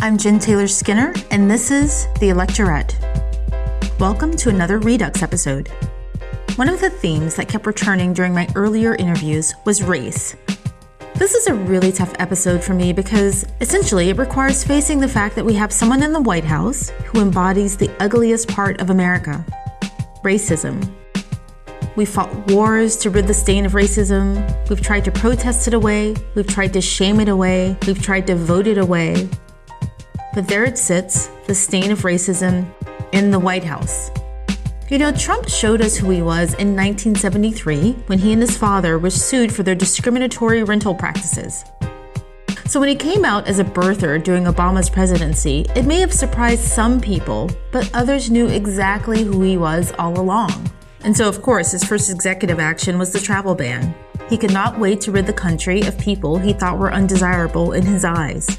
I'm Jen Taylor Skinner, and this is the Electorette. Welcome to another Redux episode. One of the themes that kept returning during my earlier interviews was race. This is a really tough episode for me because, essentially, it requires facing the fact that we have someone in the White House who embodies the ugliest part of America: racism. We fought wars to rid the stain of racism. We've tried to protest it away. We've tried to shame it away. We've tried to vote it away. But there it sits, the stain of racism, in the White House. You know, Trump showed us who he was in 1973 when he and his father were sued for their discriminatory rental practices. So when he came out as a birther during Obama's presidency, it may have surprised some people, but others knew exactly who he was all along. And so, of course, his first executive action was the travel ban. He could not wait to rid the country of people he thought were undesirable in his eyes.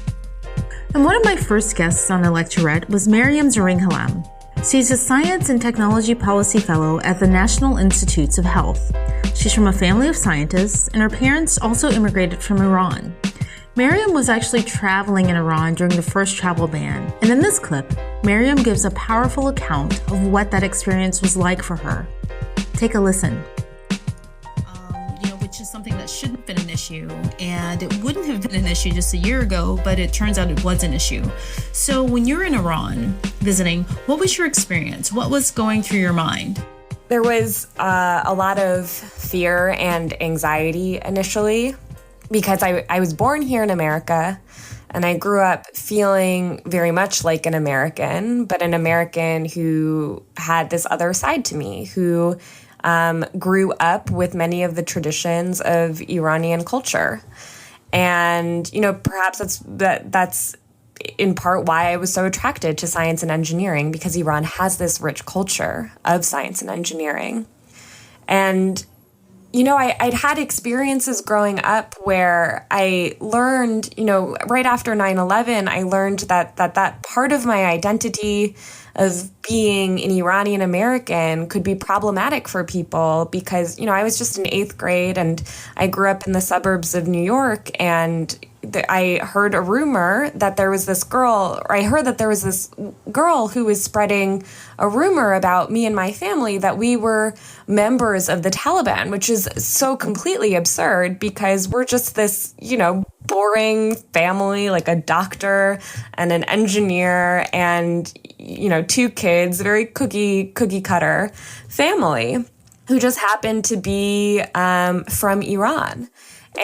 And one of my first guests on Electorette was Maryam Zaringhalam. She's a Science and Technology Policy Fellow at the National Institutes of Health. She's from a family of scientists, and her parents also immigrated from Iran. Maryam was actually traveling in Iran during the first travel ban, and in this clip, Maryam gives a powerful account of what that experience was like for her. Take a listen. Which is something that shouldn't have been an issue, and it wouldn't have been an issue just a year ago, but it turns out it was an issue. So when you're in Iran visiting, what was your experience? What was going through your mind? There was a lot of fear and anxiety initially because I was born here in America, and I grew up feeling very much like an American, but an American who had this other side to me, who grew up with many of the traditions of Iranian culture. And, perhaps that's in part why I was so attracted to science and engineering, because Iran has this rich culture of science and engineering. And, I'd had experiences growing up where I learned, right after 9/11, I learned that part of my identity of being an Iranian American could be problematic for people because, I was just in 8th grade and I grew up in the suburbs of New York, and I heard a rumor that there was this girl, or I heard that there was this girl who was spreading a rumor about me and my family that we were members of the Taliban, which is so completely absurd because we're just this, boring family, like a doctor and an engineer and, 2 kids, very cookie cutter family who just happened to be from Iran.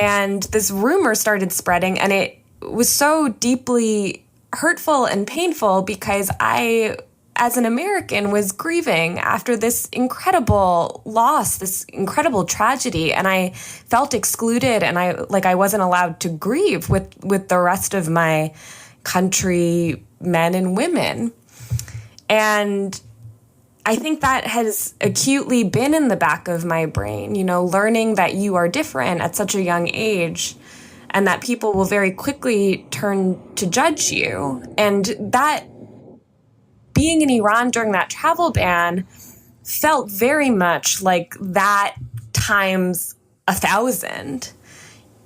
And this rumor started spreading, and it was so deeply hurtful and painful because I, as an American, was grieving after this incredible loss, this incredible tragedy, and I felt excluded, and I wasn't allowed to grieve with the rest of my country men and women. And I think that has acutely been in the back of my brain, learning that you are different at such a young age and that people will very quickly turn to judge you. And that being in Iran during that travel ban felt very much like that times 1,000.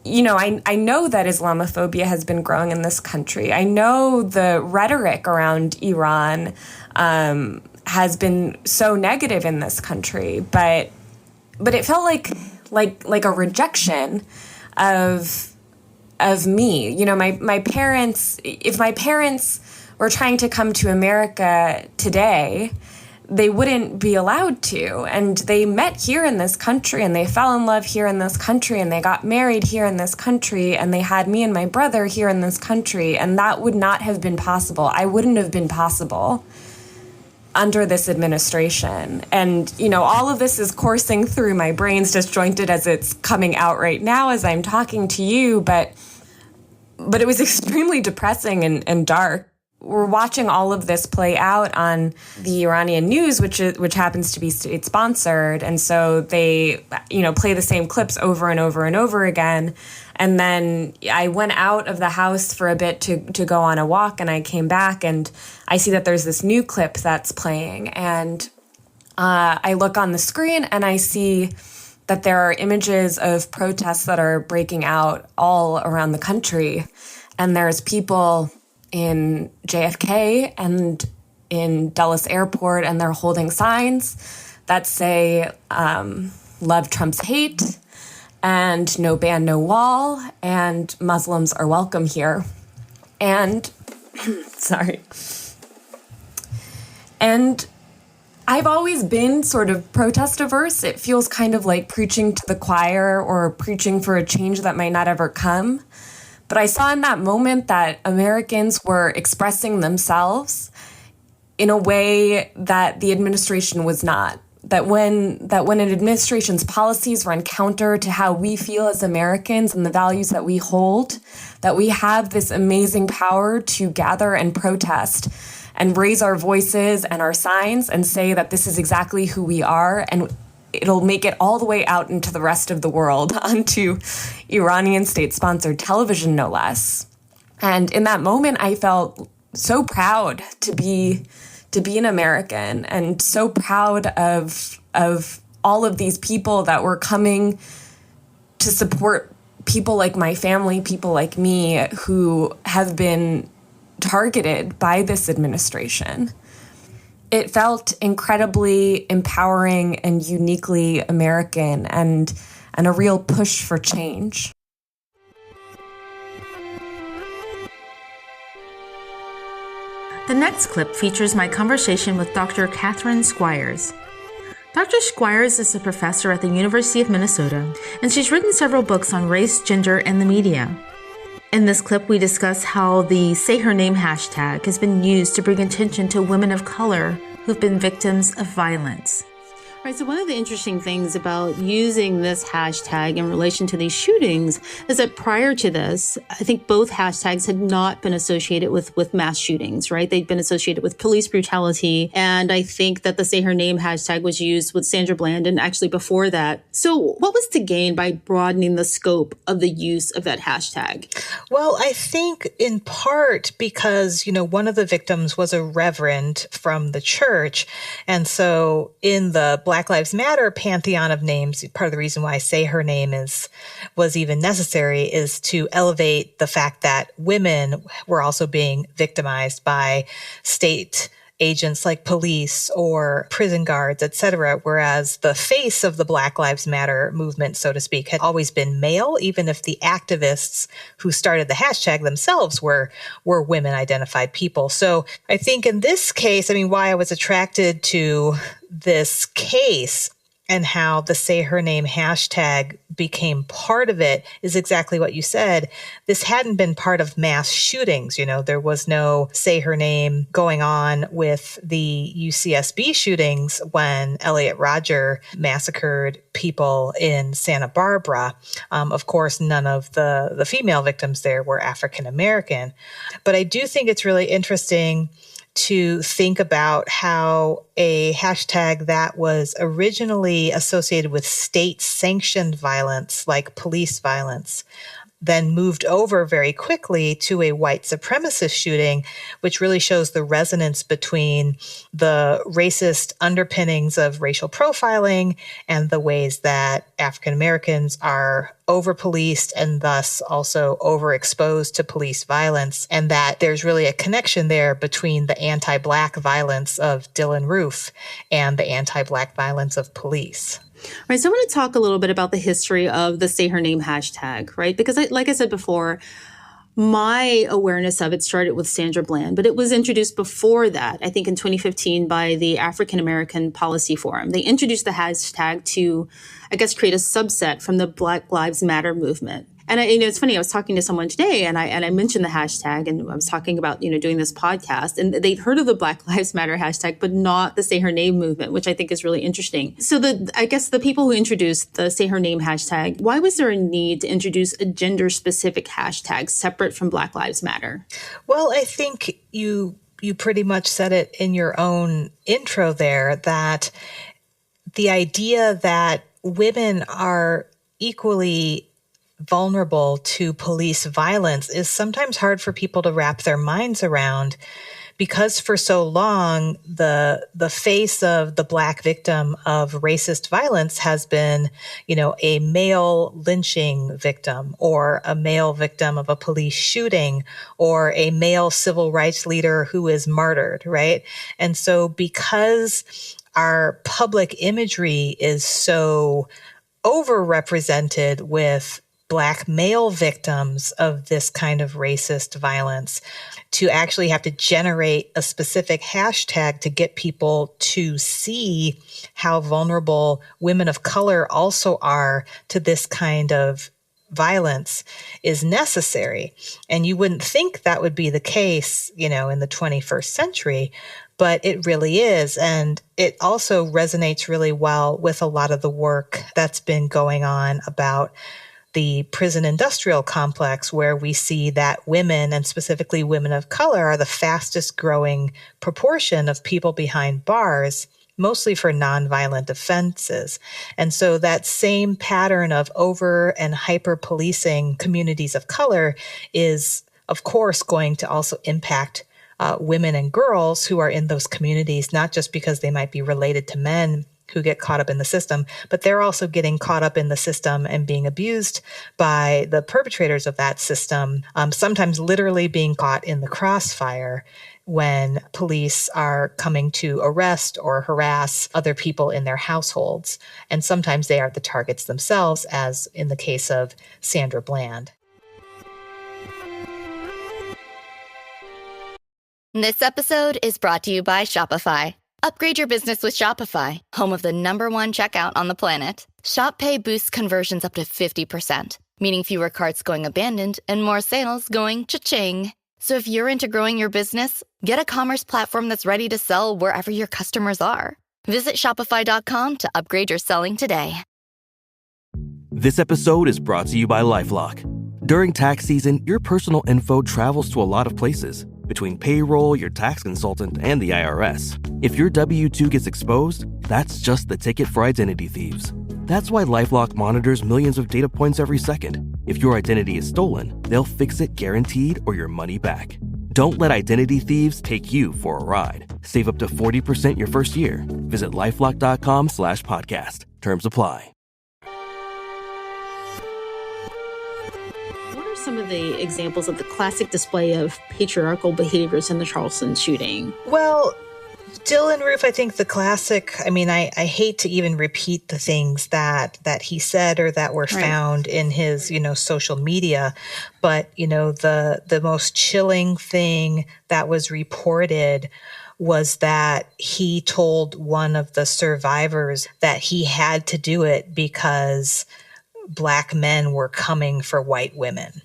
I know that Islamophobia has been growing in this country. I know the rhetoric around Iran has been so negative in this country, but it felt like a rejection of me. My parents, if my parents were trying to come to America today, they wouldn't be allowed to. And they met here in this country, and they fell in love here in this country, and they got married here in this country, and they had me and my brother here in this country, and that would not have been possible. I wouldn't have been possible under this administration. And, all of this is coursing through my brain's disjointed as it's coming out right now as I'm talking to you, but it was extremely depressing and dark. We're watching all of this play out on the Iranian news, which happens to be state sponsored. And so they, play the same clips over and over and over again. And then I went out of the house for a bit to go on a walk, and I came back and I see that there's this new clip that's playing. And I look on the screen and I see that there are images of protests that are breaking out all around the country. And there's people in JFK and in Dulles Airport, and they're holding signs that say, love trumps hate, and no ban, no wall, and Muslims are welcome here. And, sorry. And I've always been sort of protest averse. It feels kind of like preaching to the choir or preaching for a change that might not ever come. But I saw in that moment that Americans were expressing themselves in a way that the administration was not. That when an administration's policies run counter to how we feel as Americans and the values that we hold, that we have this amazing power to gather and protest and raise our voices and our signs and say that this is exactly who we are, and it'll make it all the way out into the rest of the world, onto Iranian state-sponsored television, no less. And in that moment, I felt so proud to be an American, and so proud of all of these people that were coming to support people like my family, people like me, who have been targeted by this administration. It felt incredibly empowering and uniquely American, and a real push for change. The next clip features my conversation with Dr. Catherine Squires. Dr. Squires is a professor at the University of Minnesota, and she's written several books on race, gender, and the media. In this clip, we discuss how the Say Her Name hashtag has been used to bring attention to women of color who've been victims of violence. Right, so one of the interesting things about using this hashtag in relation to these shootings is that prior to this, I think both hashtags had not been associated with mass shootings, right? They'd been associated with police brutality. And I think that the Say Her Name hashtag was used with Sandra Bland and actually before that. So what was to gain by broadening the scope of the use of that hashtag? Well, I think in part because, one of the victims was a reverend from the church. And so in the Black Lives Matter pantheon of names, part of the reason why I Say Her Name was even necessary is to elevate the fact that women were also being victimized by state agents like police or prison guards, et cetera, whereas the face of the Black Lives Matter movement, so to speak, had always been male, even if the activists who started the hashtag themselves were women-identified people. So I think in this case, why I was attracted to this case and how the Say Her Name hashtag became part of it is exactly what you said. This hadn't been part of mass shootings. There was no Say Her Name going on with the UCSB shootings when Elliot Rodger massacred people in Santa Barbara. Of course, none of the female victims there were African American. But I do think it's really interesting to think about how a hashtag that was originally associated with state-sanctioned violence, like police violence, then moved over very quickly to a white supremacist shooting, which really shows the resonance between the racist underpinnings of racial profiling and the ways that African Americans are over-policed and thus also overexposed to police violence, and that there's really a connection there between the anti-Black violence of Dylan Roof and the anti-Black violence of police. Right. So I want to talk a little bit about the history of the Say Her Name hashtag, right? Because like I said before, my awareness of it started with Sandra Bland, but it was introduced before that, I think in 2015 by the African American Policy Forum. They introduced the hashtag to, create a subset from the Black Lives Matter movement. And it's funny, I was talking to someone today and I mentioned the hashtag, and I was talking about, doing this podcast, and they'd heard of the Black Lives Matter hashtag, but not the Say Her Name movement, which I think is really interesting. So the people who introduced the Say Her Name hashtag, why was there a need to introduce a gender specific hashtag separate from Black Lives Matter? Well, I think you pretty much said it in your own intro there, that the idea that women are equally vulnerable to police violence is sometimes hard for people to wrap their minds around, because for so long, the face of the Black victim of racist violence has been, a male lynching victim, or a male victim of a police shooting, or a male civil rights leader who is martyred, right? And so because our public imagery is so overrepresented with Black male victims of this kind of racist violence, to actually have to generate a specific hashtag to get people to see how vulnerable women of color also are to this kind of violence is necessary. And you wouldn't think that would be the case, in the 21st century, but it really is. And it also resonates really well with a lot of the work that's been going on about the prison industrial complex, where we see that women, and specifically women of color, are the fastest growing proportion of people behind bars, mostly for nonviolent offenses. And so that same pattern of over and hyper policing communities of color is, of course, going to also impact women and girls who are in those communities, not just because they might be related to men who get caught up in the system, but they're also getting caught up in the system and being abused by the perpetrators of that system, sometimes literally being caught in the crossfire when police are coming to arrest or harass other people in their households. And sometimes they are the targets themselves, as in the case of Sandra Bland. This episode is brought to you by Shopify. Upgrade your business with Shopify, home of the #1 checkout on the planet. Shop Pay boosts conversions up to 50%, meaning fewer carts going abandoned and more sales going cha-ching. So if you're into growing your business, get a commerce platform that's ready to sell wherever your customers are. Visit shopify.com to upgrade your selling today. This episode is brought to you by LifeLock. During tax season, your personal info travels to a lot of places. Between payroll, your tax consultant, and the IRS. If your W-2 gets exposed, that's just the ticket for identity thieves. That's why LifeLock monitors millions of data points every second. If your identity is stolen, they'll fix it guaranteed or your money back. Don't let identity thieves take you for a ride. Save up to 40% your first year. Visit LifeLock.com/podcast. Terms apply. Some of the examples of the classic display of patriarchal behaviors in the Charleston shooting? Well, Dylan Roof, I think the classic, I hate to even repeat the things that he said or that were found in his, social media, but, the most chilling thing that was reported was that he told one of the survivors that he had to do it because Black men were coming for white women.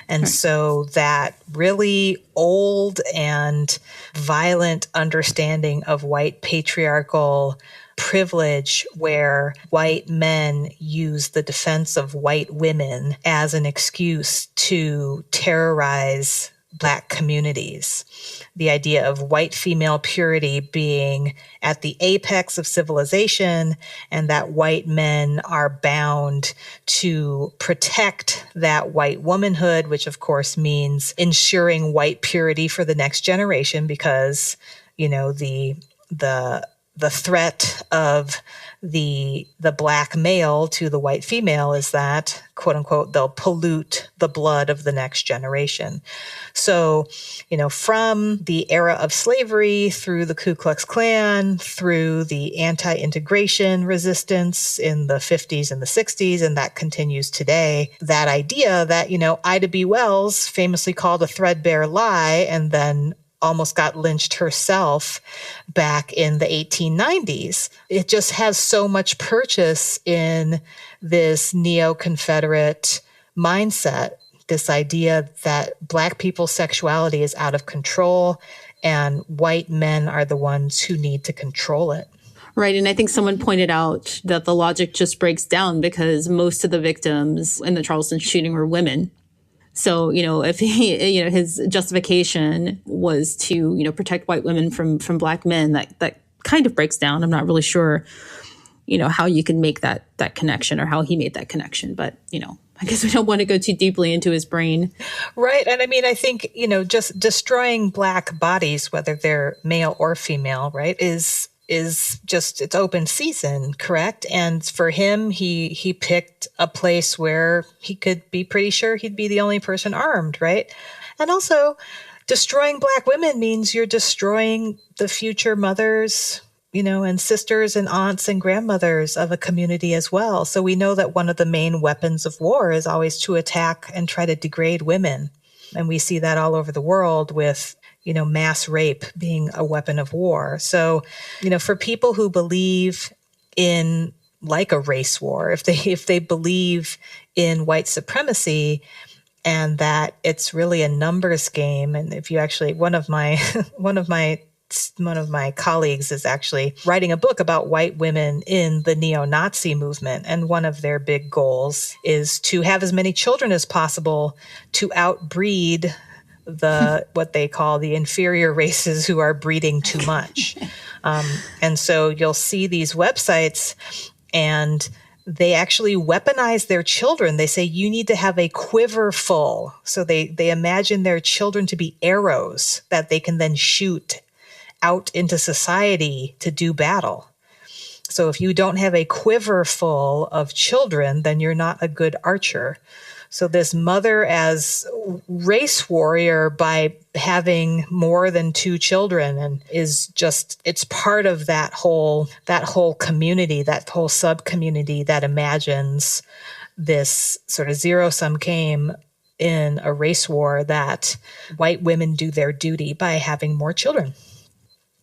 And so that really old and violent understanding of white patriarchal privilege, where white men use the defense of white women as an excuse to terrorize Black communities. The idea of white female purity being at the apex of civilization, and that white men are bound to protect that white womanhood, which of course means ensuring white purity for the next generation, because, the threat of the Black male to the white female is that, quote unquote, they'll pollute the blood of the next generation. So, from the era of slavery through the Ku Klux Klan, through the anti-integration resistance in the 50s and the 60s, and that continues today, that idea that, Ida B. Wells famously called a threadbare lie and then almost got lynched herself back in the 1890s. It just has so much purchase in this neo-Confederate mindset, this idea that Black people's sexuality is out of control and white men are the ones who need to control it. Right. And I think someone pointed out that the logic just breaks down because most of the victims in the Charleston shooting were women. So, if he, his justification was to, protect white women from Black men, that kind of breaks down. I'm not really sure, how you can make that connection or how he made that connection. But, I guess we don't want to go too deeply into his brain. Right. And I mean, I think, just destroying Black bodies, whether they're male or female, right, is just, it's open season, correct? And for him, he picked a place where he could be pretty sure he'd be the only person armed, right? And also, destroying Black women means you're destroying the future mothers, and sisters and aunts and grandmothers of a community as well. So we know that one of the main weapons of war is always to attack and try to degrade women. And we see that all over the world with, mass rape being a weapon of war. So, for people who believe in like a race war, if they believe in white supremacy and that it's really a numbers game, and if you actually, one of my colleagues is actually writing a book about white women in the neo-Nazi movement. And one of their big goals is to have as many children as possible to outbreed what they call the inferior races who are breeding too much. And so you'll see these websites and they actually weaponize their children. They say you need to have a quiver full. So they imagine their children to be arrows that they can then shoot out into society to do battle. So if you don't have a quiver full of children, then you're not a good archer. So this mother as race warrior by having more than 2 children and is just, it's part of that whole community, that whole sub-community that imagines this sort of zero-sum game in a race war that white women do their duty by having more children.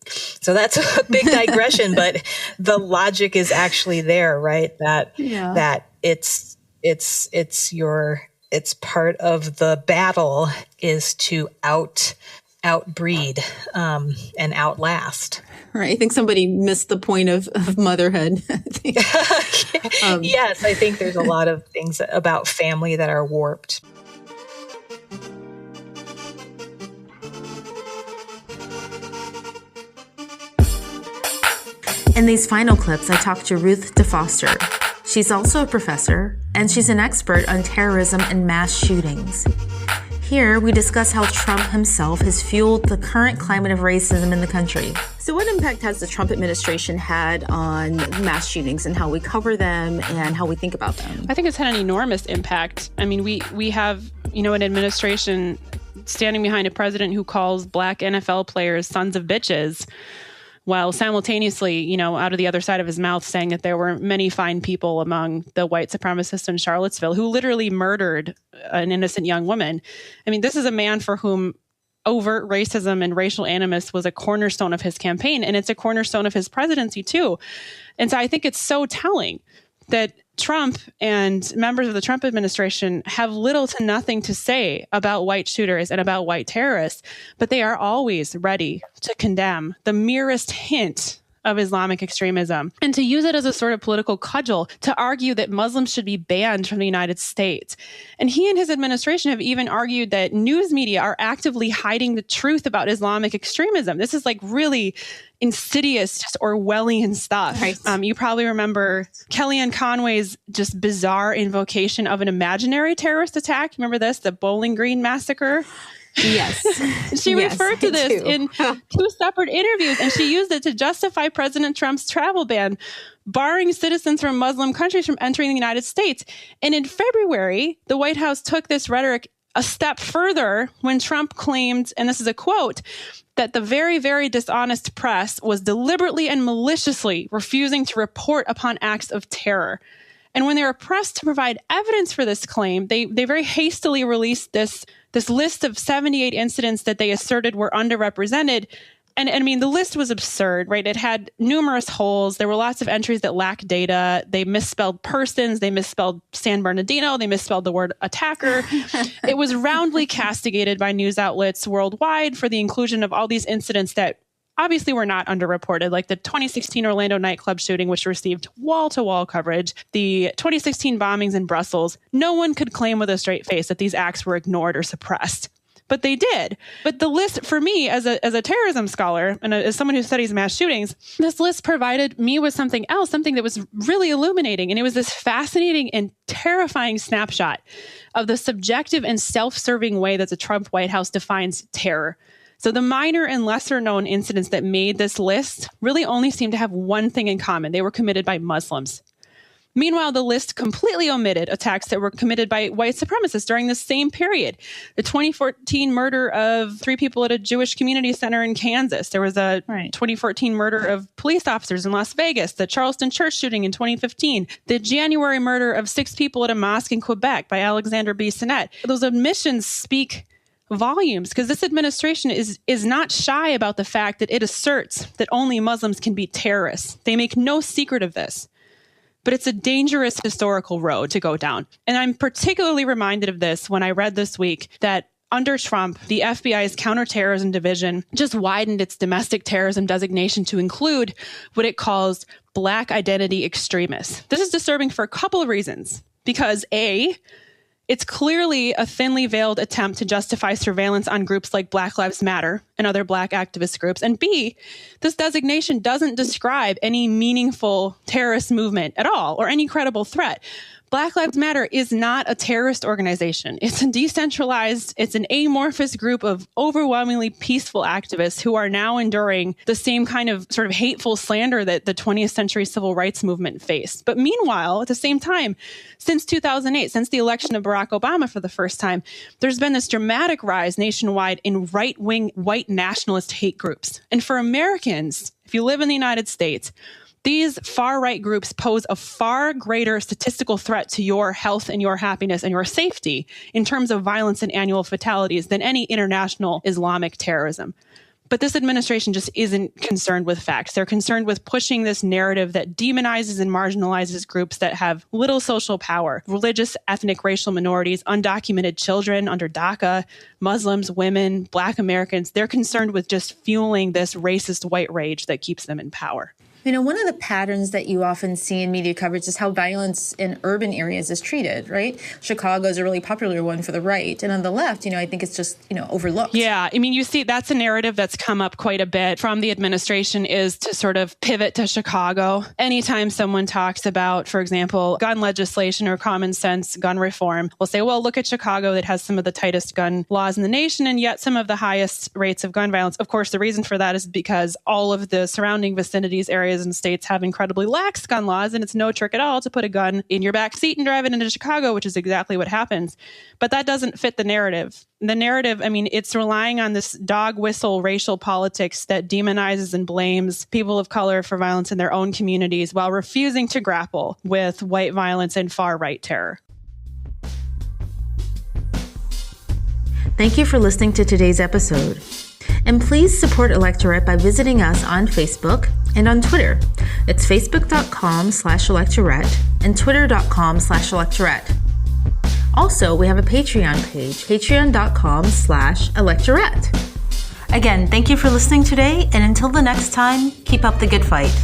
So that's a big digression, but the logic is actually there, right? That it's part of the battle is to outbreed and outlast. Right. I think somebody missed the point of motherhood. Yes, I think there's a lot of things about family that are warped. In these final clips, I talked to Ruth Defoster. She's also a professor, and she's an expert on terrorism and mass shootings. Here, we discuss how Trump himself has fueled the current climate of racism in the country. So what impact has the Trump administration had on mass shootings and how we cover them and how we think about them? I think it's had an enormous impact. I mean, we have, an administration standing behind a president who calls Black NFL players sons of bitches, while simultaneously, out of the other side of his mouth saying that there were many fine people among the white supremacists in Charlottesville who literally murdered an innocent young woman. I mean, this is a man for whom overt racism and racial animus was a cornerstone of his campaign, and it's a cornerstone of his presidency too. And so I think it's so telling that Trump and members of the Trump administration have little to nothing to say about white shooters and about white terrorists, but they are always ready to condemn the merest hint of Islamic extremism and to use it as a sort of political cudgel to argue that Muslims should be banned from the United States. And he and his administration have even argued that news media are actively hiding the truth about Islamic extremism. This is like really insidious, just Orwellian stuff. Right. You probably remember Kellyanne Conway's just bizarre invocation of an imaginary terrorist attack. Remember this, the Bowling Green massacre? Yes. She referred to this in 2 separate interviews, and she used it to justify President Trump's travel ban, barring citizens from Muslim countries from entering the United States. And in February, the White House took this rhetoric a step further when Trump claimed, and this is a quote, that the very, very dishonest press was deliberately and maliciously refusing to report upon acts of terror. And when they were pressed to provide evidence for this claim, they very hastily released this list of 78 incidents that they asserted were underrepresented. And I mean, the list was absurd, right? It had numerous holes. There were lots of entries that lacked data. They misspelled persons. They misspelled San Bernardino. They misspelled the word attacker. It was roundly castigated by news outlets worldwide for the inclusion of all these incidents that obviously were not underreported, like the 2016 Orlando nightclub shooting, which received wall-to-wall coverage, the 2016 bombings in Brussels. No one could claim with a straight face that these acts were ignored or suppressed. but they did. But the list for me as a terrorism scholar and as someone who studies mass shootings, this list provided me with something else, something that was really illuminating. And it was this fascinating and terrifying snapshot of the subjective and self-serving way that the Trump White House defines terror. So the minor and lesser known incidents that made this list really only seem to have one thing in common. They were committed by Muslims. Meanwhile, the list completely omitted attacks that were committed by white supremacists during the same period. The 2014 murder of 3 people at a Jewish community center in Kansas. There was a 2014 murder of police officers in Las Vegas, the Charleston church shooting in 2015, the January murder of 6 people at a mosque in Quebec by Alexander Bissonnette. Those omissions speak volumes because this administration is not shy about the fact that it asserts that only Muslims can be terrorists. They make no secret of this. But it's a dangerous historical road to go down. And I'm particularly reminded of this when I read this week that under Trump, the FBI's counterterrorism division just widened its domestic terrorism designation to include what it calls Black identity extremists. This is disturbing for a couple of reasons. Because A, it's clearly a thinly veiled attempt to justify surveillance on groups like Black Lives Matter and other Black activist groups. And B, this designation doesn't describe any meaningful terrorist movement at all or any credible threat. Black Lives Matter is not a terrorist organization. It's a decentralized, it's an amorphous group of overwhelmingly peaceful activists who are now enduring the same kind of sort of hateful slander that the 20th century civil rights movement faced. But meanwhile, at the same time, since 2008, since the election of Barack Obama for the first time, there's been this dramatic rise nationwide in right-wing white nationalist hate groups. And for Americans, if you live in the United States, these far-right groups pose a far greater statistical threat to your health and your happiness and your safety in terms of violence and annual fatalities than any international Islamic terrorism. But this administration just isn't concerned with facts. They're concerned with pushing this narrative that demonizes and marginalizes groups that have little social power: religious, ethnic, racial minorities, undocumented children under DACA, Muslims, women, Black Americans. They're concerned with just fueling this racist white rage that keeps them in power. You know, one of the patterns that you often see in media coverage is how violence in urban areas is treated, right? Chicago is a really popular one for the right. And on the left, I think it's just, overlooked. Yeah. I mean, you see, that's a narrative that's come up quite a bit from the administration, is to sort of pivot to Chicago. Anytime someone talks about, for example, gun legislation or common sense gun reform, we'll say, well, look at Chicago that has some of the tightest gun laws in the nation and yet some of the highest rates of gun violence. Of course, the reason for that is because all of the surrounding vicinities, areas, and states have incredibly lax gun laws, and it's no trick at all to put a gun in your back seat and drive it into Chicago, which is exactly what happens. But that doesn't fit the narrative. The narrative, it's relying on this dog whistle racial politics that demonizes and blames people of color for violence in their own communities while refusing to grapple with white violence and far-right terror. Thank you for listening to today's episode. And please support Electorette by visiting us on Facebook and on Twitter. It's facebook.com/Electorette and twitter.com/Electorette. Also, we have a Patreon page, patreon.com/Electorette. Again, thank you for listening today, and until the next time, keep up the good fight.